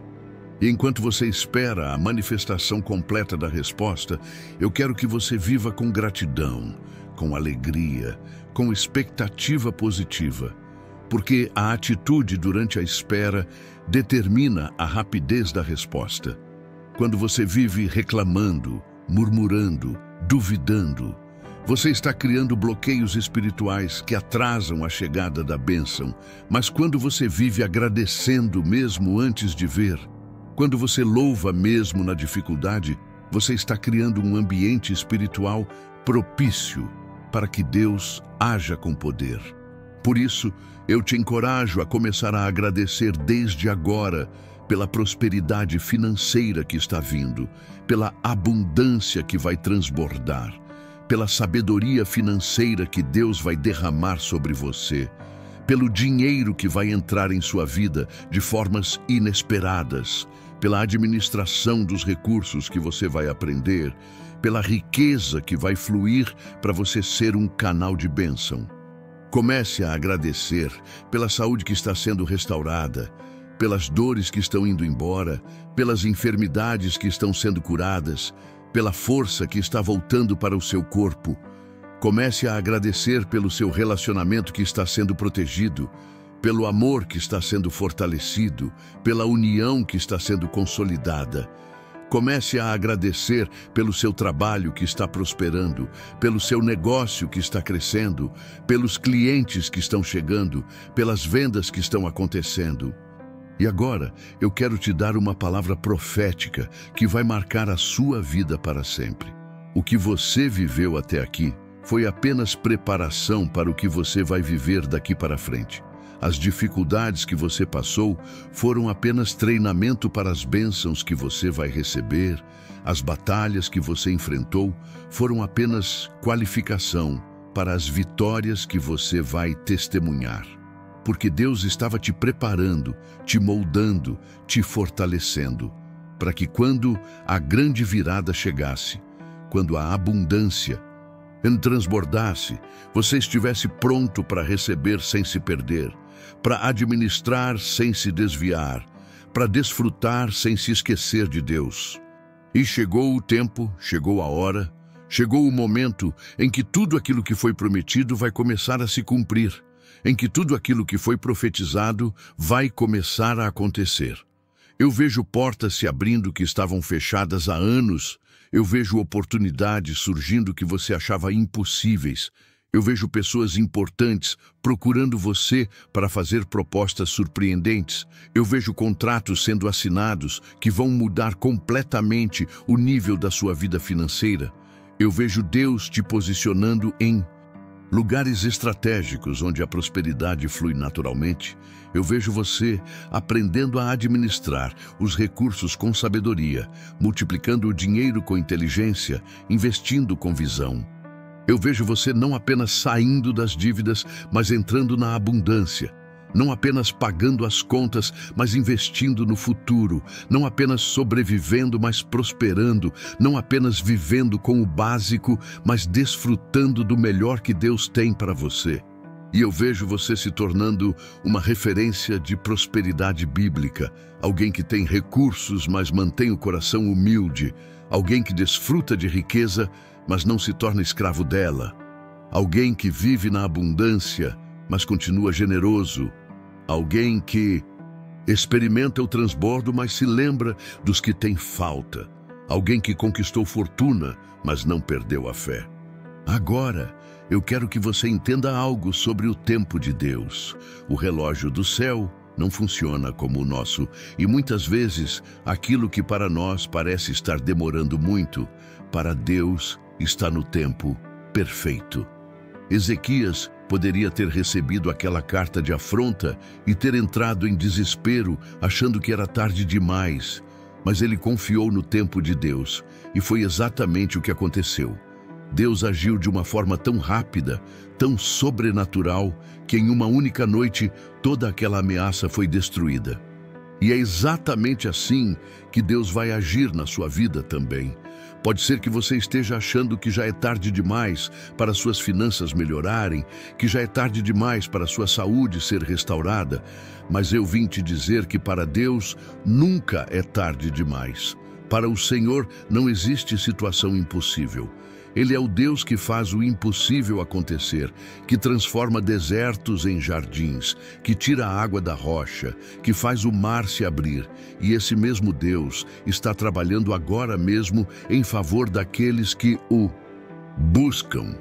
E enquanto você espera a manifestação completa da resposta, eu quero que você viva com gratidão, com alegria, com expectativa positiva, porque a atitude durante a espera determina a rapidez da resposta. Quando você vive reclamando, murmurando, duvidando, você está criando bloqueios espirituais que atrasam a chegada da bênção. Mas quando você vive agradecendo mesmo antes de ver, quando você louva mesmo na dificuldade, você está criando um ambiente espiritual propício para que Deus haja com poder. Por isso, eu te encorajo a começar a agradecer desde agora pela prosperidade financeira que está vindo, pela abundância que vai transbordar, pela sabedoria financeira que Deus vai derramar sobre você, pelo dinheiro que vai entrar em sua vida de formas inesperadas, pela administração dos recursos que você vai aprender, pela riqueza que vai fluir para você ser um canal de bênção. Comece a agradecer pela saúde que está sendo restaurada, pelas dores que estão indo embora, pelas enfermidades que estão sendo curadas, pela força que está voltando para o seu corpo. Comece a agradecer pelo seu relacionamento que está sendo protegido, pelo amor que está sendo fortalecido, pela união que está sendo consolidada. Comece a agradecer pelo seu trabalho que está prosperando, pelo seu negócio que está crescendo, pelos clientes que estão chegando, pelas vendas que estão acontecendo. E agora, eu quero te dar uma palavra profética que vai marcar a sua vida para sempre. O que você viveu até aqui foi apenas preparação para o que você vai viver daqui para frente. As dificuldades que você passou foram apenas treinamento para as bênçãos que você vai receber. As batalhas que você enfrentou foram apenas qualificação para as vitórias que você vai testemunhar. Porque Deus estava te preparando, te moldando, te fortalecendo, para que quando a grande virada chegasse, quando a abundância transbordasse, você estivesse pronto para receber sem se perder, para administrar sem se desviar, para desfrutar sem se esquecer de Deus. E chegou o tempo, chegou a hora, chegou o momento em que tudo aquilo que foi prometido vai começar a se cumprir, em que tudo aquilo que foi profetizado vai começar a acontecer. Eu vejo portas se abrindo que estavam fechadas há anos. Eu vejo oportunidades surgindo que você achava impossíveis. Eu vejo pessoas importantes procurando você para fazer propostas surpreendentes. Eu vejo contratos sendo assinados que vão mudar completamente o nível da sua vida financeira. Eu vejo Deus te posicionando em lugares estratégicos onde a prosperidade flui naturalmente. Eu vejo você aprendendo a administrar os recursos com sabedoria, multiplicando o dinheiro com inteligência, investindo com visão. Eu vejo você não apenas saindo das dívidas, mas entrando na abundância. Não apenas pagando as contas, mas investindo no futuro. Não apenas sobrevivendo, mas prosperando. Não apenas vivendo com o básico, mas desfrutando do melhor que Deus tem para você. E eu vejo você se tornando uma referência de prosperidade bíblica. Alguém que tem recursos, mas mantém o coração humilde. Alguém que desfruta de riqueza, mas não se torna escravo dela. Alguém que vive na abundância, mas continua generoso. Alguém que experimenta o transbordo, mas se lembra dos que têm falta. Alguém que conquistou fortuna, mas não perdeu a fé. Agora, eu quero que você entenda algo sobre o tempo de Deus. O relógio do céu não funciona como o nosso, e muitas vezes aquilo que para nós parece estar demorando muito, para Deus está no tempo perfeito. Ezequias poderia ter recebido aquela carta de afronta e ter entrado em desespero, achando que era tarde demais, mas ele confiou no tempo de Deus, e foi exatamente o que aconteceu. Deus agiu de uma forma tão rápida, tão sobrenatural, que em uma única noite toda aquela ameaça foi destruída. E é exatamente assim que Deus vai agir na sua vida também. Pode ser que você esteja achando que já é tarde demais para suas finanças melhorarem, que já é tarde demais para sua saúde ser restaurada, mas eu vim te dizer que para Deus nunca é tarde demais. Para o Senhor não existe situação impossível. Ele é o Deus que faz o impossível acontecer, que transforma desertos em jardins, que tira a água da rocha, que faz o mar se abrir. E esse mesmo Deus está trabalhando agora mesmo em favor daqueles que o buscam.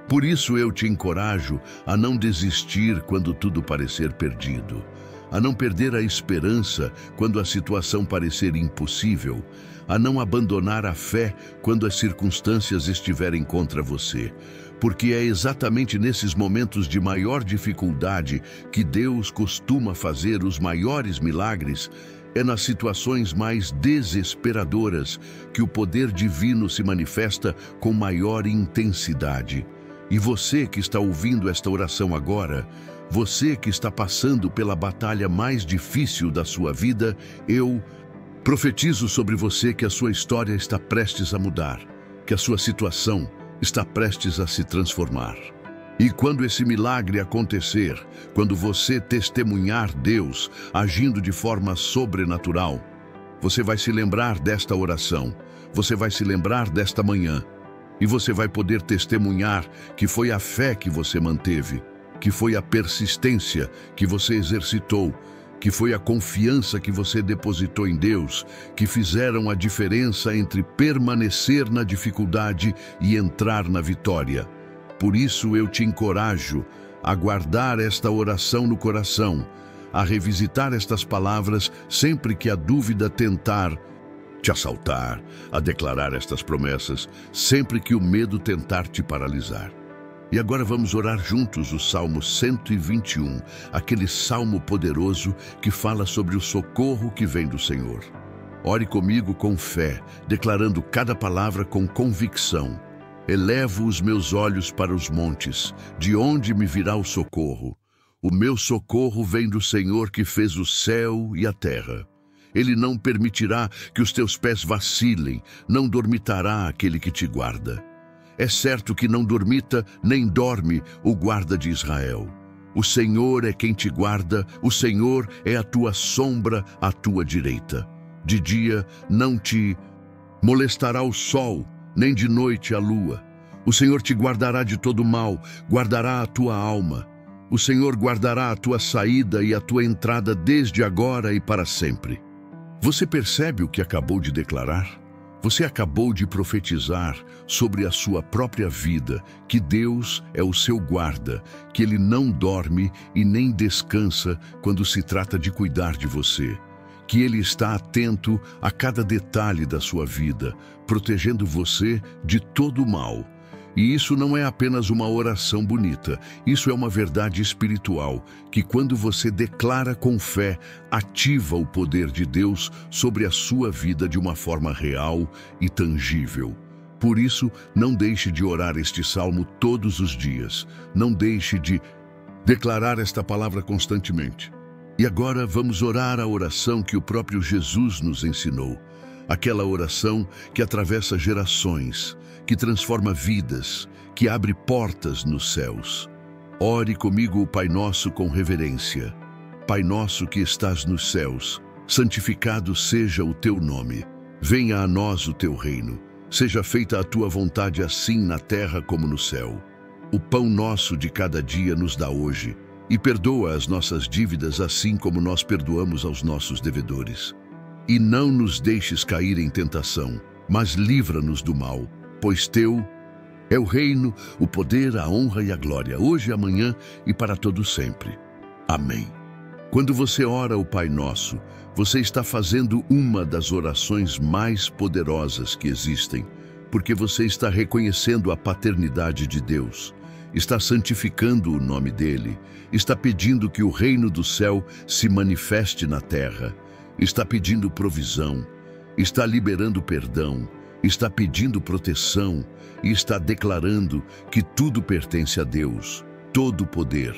Por isso eu te encorajo a não desistir quando tudo parecer perdido, a não perder a esperança quando a situação parecer impossível, a não abandonar a fé quando as circunstâncias estiverem contra você, porque é exatamente nesses momentos de maior dificuldade que Deus costuma fazer os maiores milagres. É nas situações mais desesperadoras que o poder divino se manifesta com maior intensidade. E você que está ouvindo esta oração agora, você que está passando pela batalha mais difícil da sua vida, eu profetizo sobre você que a sua história está prestes a mudar, que a sua situação está prestes a se transformar. E quando esse milagre acontecer, quando você testemunhar Deus agindo de forma sobrenatural, você vai se lembrar desta oração, você vai se lembrar desta manhã, e você vai poder testemunhar que foi a fé que você manteve, que foi a persistência que você exercitou, que foi a confiança que você depositou em Deus, que fizeram a diferença entre permanecer na dificuldade e entrar na vitória. Por isso eu te encorajo a guardar esta oração no coração, a revisitar estas palavras sempre que a dúvida tentar te assaltar, a declarar estas promessas, sempre que o medo tentar te paralisar. E agora vamos orar juntos o Salmo 121, aquele salmo poderoso que fala sobre o socorro que vem do Senhor. Ore comigo com fé, declarando cada palavra com convicção. Elevo os meus olhos para os montes, de onde me virá o socorro? O meu socorro vem do Senhor que fez o céu e a terra. Ele não permitirá que os teus pés vacilem, não dormitará aquele que te guarda. É certo que não dormita nem dorme o guarda de Israel. O Senhor é quem te guarda, o Senhor é a tua sombra à tua direita. De dia não te molestará o sol, nem de noite a lua. O Senhor te guardará de todo mal, guardará a tua alma. O Senhor guardará a tua saída e a tua entrada desde agora e para sempre. Você percebe o que acabou de declarar? Você acabou de profetizar sobre a sua própria vida, que Deus é o seu guarda, que Ele não dorme e nem descansa quando se trata de cuidar de você, que Ele está atento a cada detalhe da sua vida, protegendo você de todo o mal. E isso não é apenas uma oração bonita, isso é uma verdade espiritual, que quando você declara com fé, ativa o poder de Deus sobre a sua vida de uma forma real e tangível. Por isso, não deixe de orar este salmo todos os dias, não deixe de declarar esta palavra constantemente. E agora vamos orar a oração que o próprio Jesus nos ensinou, aquela oração que atravessa gerações, que transforma vidas, que abre portas nos céus. Ore comigo o Pai Nosso com reverência. Pai nosso que estás nos céus, santificado seja o teu nome. Venha a nós o teu reino. Seja feita a tua vontade assim na terra como no céu. O pão nosso de cada dia nos dá hoje, e perdoa as nossas dívidas assim como nós perdoamos aos nossos devedores. E não nos deixes cair em tentação, mas livra-nos do mal, pois teu é o reino, o poder, a honra e a glória, hoje, amanhã e para todo sempre. Amém. Quando você ora o Pai Nosso, você está fazendo uma das orações mais poderosas que existem, porque você está reconhecendo a paternidade de Deus, está santificando o nome dele, está pedindo que o reino do céu se manifeste na terra, está pedindo provisão, está liberando perdão, está pedindo proteção e está declarando que tudo pertence a Deus, todo o poder,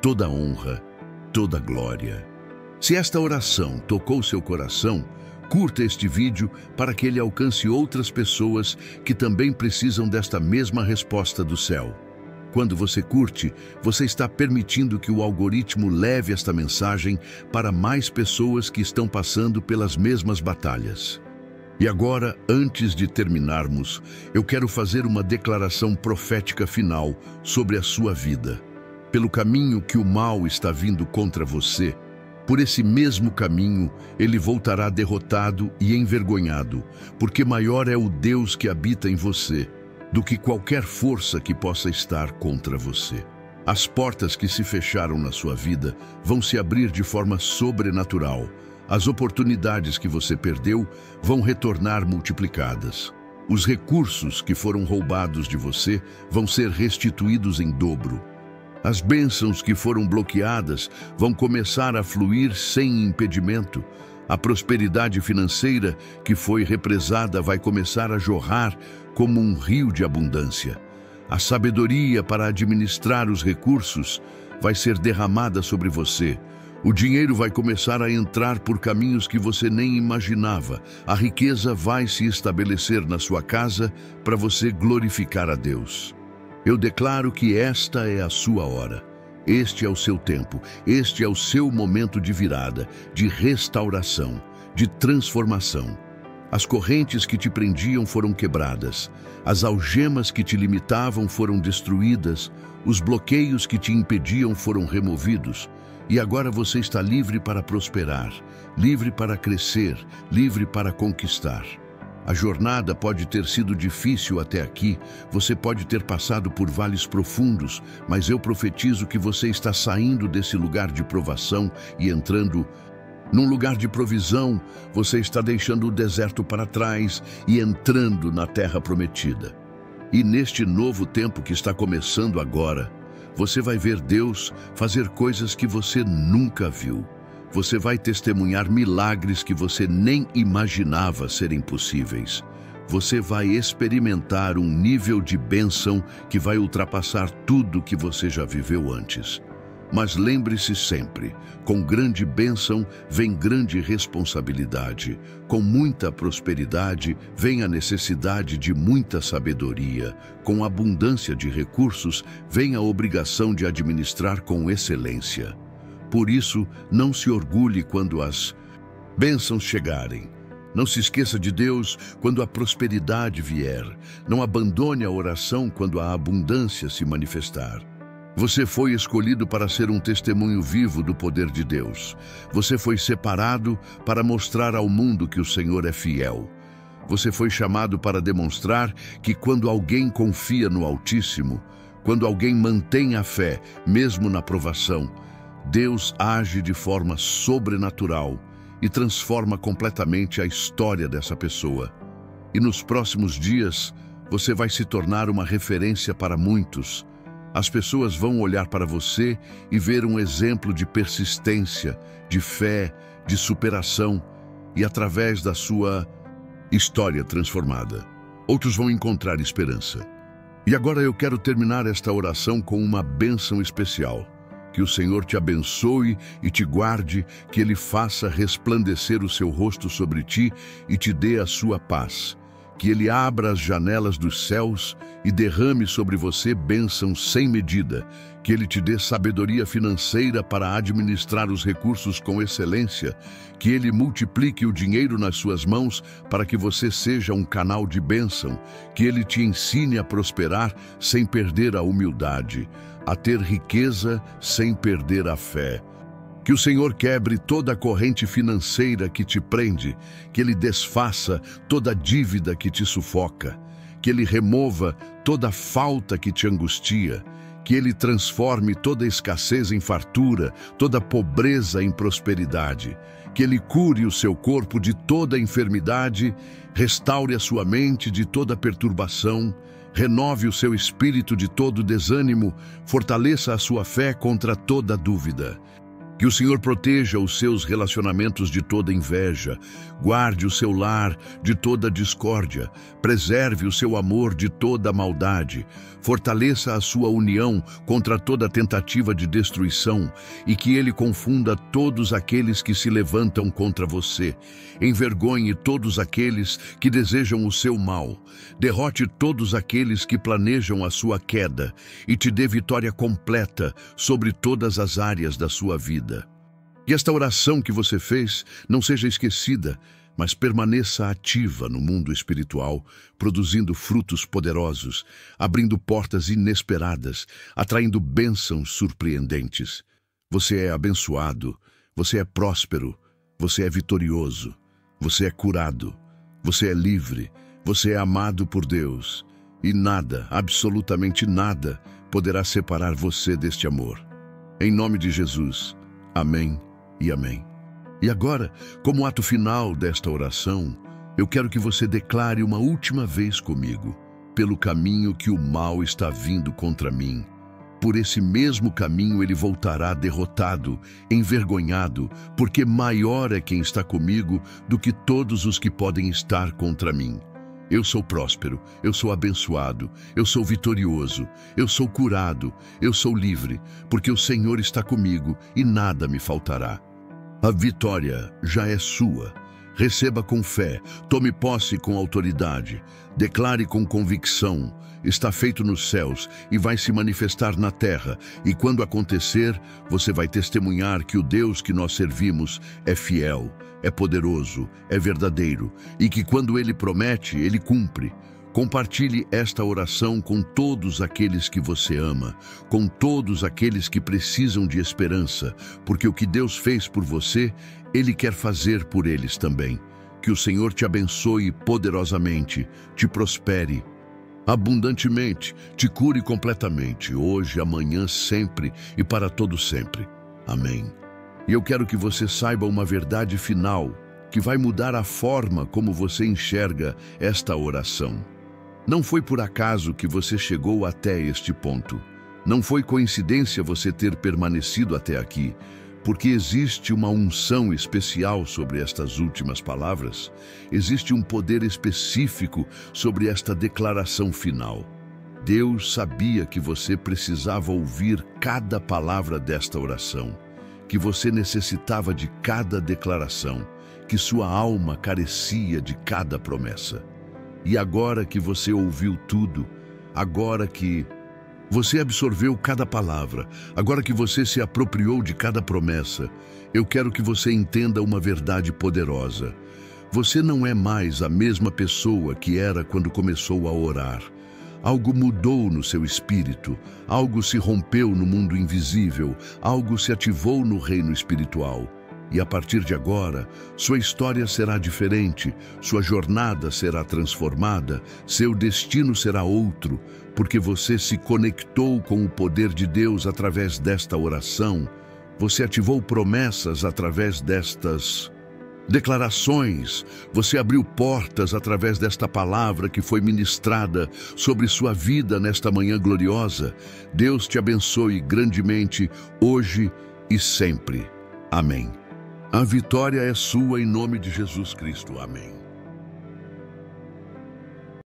toda a honra, toda a glória. Se esta oração tocou seu coração, curta este vídeo para que ele alcance outras pessoas que também precisam desta mesma resposta do céu. Quando você curte, você está permitindo que o algoritmo leve esta mensagem para mais pessoas que estão passando pelas mesmas batalhas. E agora, antes de terminarmos, eu quero fazer uma declaração profética final sobre a sua vida. Pelo caminho que o mal está vindo contra você, por esse mesmo caminho, ele voltará derrotado e envergonhado, porque maior é o Deus que habita em você do que qualquer força que possa estar contra você. As portas que se fecharam na sua vida vão se abrir de forma sobrenatural. As oportunidades que você perdeu vão retornar multiplicadas. Os recursos que foram roubados de você vão ser restituídos em dobro. As bênçãos que foram bloqueadas vão começar a fluir sem impedimento. A prosperidade financeira que foi represada vai começar a jorrar como um rio de abundância. A sabedoria para administrar os recursos vai ser derramada sobre você. O dinheiro vai começar a entrar por caminhos que você nem imaginava. A riqueza vai se estabelecer na sua casa para você glorificar a Deus. Eu declaro que esta é a sua hora. Este é o seu tempo. Este é o seu momento de virada, de restauração, de transformação. As correntes que te prendiam foram quebradas. As algemas que te limitavam foram destruídas. Os bloqueios que te impediam foram removidos. E agora você está livre para prosperar, livre para crescer, livre para conquistar. A jornada pode ter sido difícil até aqui, você pode ter passado por vales profundos, mas eu profetizo que você está saindo desse lugar de provação e entrando num lugar de provisão. Você está deixando o deserto para trás e entrando na terra prometida. E neste novo tempo que está começando agora, você vai ver Deus fazer coisas que você nunca viu. Você vai testemunhar milagres que você nem imaginava serem possíveis. Você vai experimentar um nível de bênção que vai ultrapassar tudo que você já viveu antes. Mas lembre-se sempre, com grande bênção vem grande responsabilidade. Com muita prosperidade vem a necessidade de muita sabedoria. Com abundância de recursos vem a obrigação de administrar com excelência. Por isso, não se orgulhe quando as bênçãos chegarem. Não se esqueça de Deus quando a prosperidade vier. Não abandone a oração quando a abundância se manifestar. Você foi escolhido para ser um testemunho vivo do poder de Deus. Você foi separado para mostrar ao mundo que o Senhor é fiel. Você foi chamado para demonstrar que quando alguém confia no Altíssimo, quando alguém mantém a fé, mesmo na provação, Deus age de forma sobrenatural e transforma completamente a história dessa pessoa. E nos próximos dias, você vai se tornar uma referência para muitos. As pessoas vão olhar para você e ver um exemplo de persistência, de fé, de superação, e através da sua história transformada, outros vão encontrar esperança. E agora eu quero terminar esta oração com uma bênção especial. Que o Senhor te abençoe e te guarde, que Ele faça resplandecer o seu rosto sobre ti e te dê a sua paz. Que Ele abra as janelas dos céus e derrame sobre você bênçãos sem medida. Que Ele te dê sabedoria financeira para administrar os recursos com excelência. Que Ele multiplique o dinheiro nas suas mãos para que você seja um canal de bênção. Que Ele te ensine a prosperar sem perder a humildade, a ter riqueza sem perder a fé. Que o Senhor quebre toda a corrente financeira que te prende, que Ele desfaça toda a dívida que te sufoca, que Ele remova toda a falta que te angustia, que Ele transforme toda a escassez em fartura, toda a pobreza em prosperidade, que Ele cure o seu corpo de toda enfermidade, restaure a sua mente de toda perturbação, renove o seu espírito de todo desânimo, fortaleça a sua fé contra toda dúvida. Que o Senhor proteja os seus relacionamentos de toda inveja, guarde o seu lar de toda discórdia, preserve o seu amor de toda maldade, fortaleça a sua união contra toda tentativa de destruição e que Ele confunda todos aqueles que se levantam contra você, envergonhe todos aqueles que desejam o seu mal, derrote todos aqueles que planejam a sua queda e te dê vitória completa sobre todas as áreas da sua vida. Que esta oração que você fez não seja esquecida, mas permaneça ativa no mundo espiritual, produzindo frutos poderosos, abrindo portas inesperadas, atraindo bênçãos surpreendentes. Você é abençoado, você é próspero, você é vitorioso, você é curado, você é livre, você é amado por Deus. E nada, absolutamente nada, poderá separar você deste amor. Em nome de Jesus. Amém e amém. E agora, como ato final desta oração, eu quero que você declare uma última vez comigo: pelo caminho que o mal está vindo contra mim, por esse mesmo caminho ele voltará derrotado, envergonhado, porque maior é quem está comigo do que todos os que podem estar contra mim. Eu sou próspero, eu sou abençoado, eu sou vitorioso, eu sou curado, eu sou livre, porque o Senhor está comigo e nada me faltará. A vitória já é sua. Receba com fé, tome posse com autoridade, declare com convicção: está feito nos céus e vai se manifestar na terra, e quando acontecer, você vai testemunhar que o Deus que nós servimos é fiel, é poderoso, é verdadeiro, e que quando Ele promete, Ele cumpre. Compartilhe esta oração com todos aqueles que você ama, com todos aqueles que precisam de esperança, porque o que Deus fez por você, Ele quer fazer por eles também. Que o Senhor te abençoe poderosamente, te prospere abundantemente, te cure completamente, hoje, amanhã, sempre e para todo sempre. Amém. E eu quero que você saiba uma verdade final, que vai mudar a forma como você enxerga esta oração. Não foi por acaso que você chegou até este ponto. Não foi coincidência você ter permanecido até aqui, porque existe uma unção especial sobre estas últimas palavras. Existe um poder específico sobre esta declaração final. Deus sabia que você precisava ouvir cada palavra desta oração, que você necessitava de cada declaração, que sua alma carecia de cada promessa. E agora que você ouviu tudo, agora que você absorveu cada palavra, agora que você se apropriou de cada promessa, eu quero que você entenda uma verdade poderosa. Você não é mais a mesma pessoa que era quando começou a orar. Algo mudou no seu espírito, algo se rompeu no mundo invisível, algo se ativou no reino espiritual. E a partir de agora, sua história será diferente, sua jornada será transformada, seu destino será outro, porque você se conectou com o poder de Deus através desta oração, você ativou promessas através destas declarações, você abriu portas através desta palavra que foi ministrada sobre sua vida nesta manhã gloriosa. Deus te abençoe grandemente, hoje e sempre. Amém. A vitória é sua em nome de Jesus Cristo. Amém.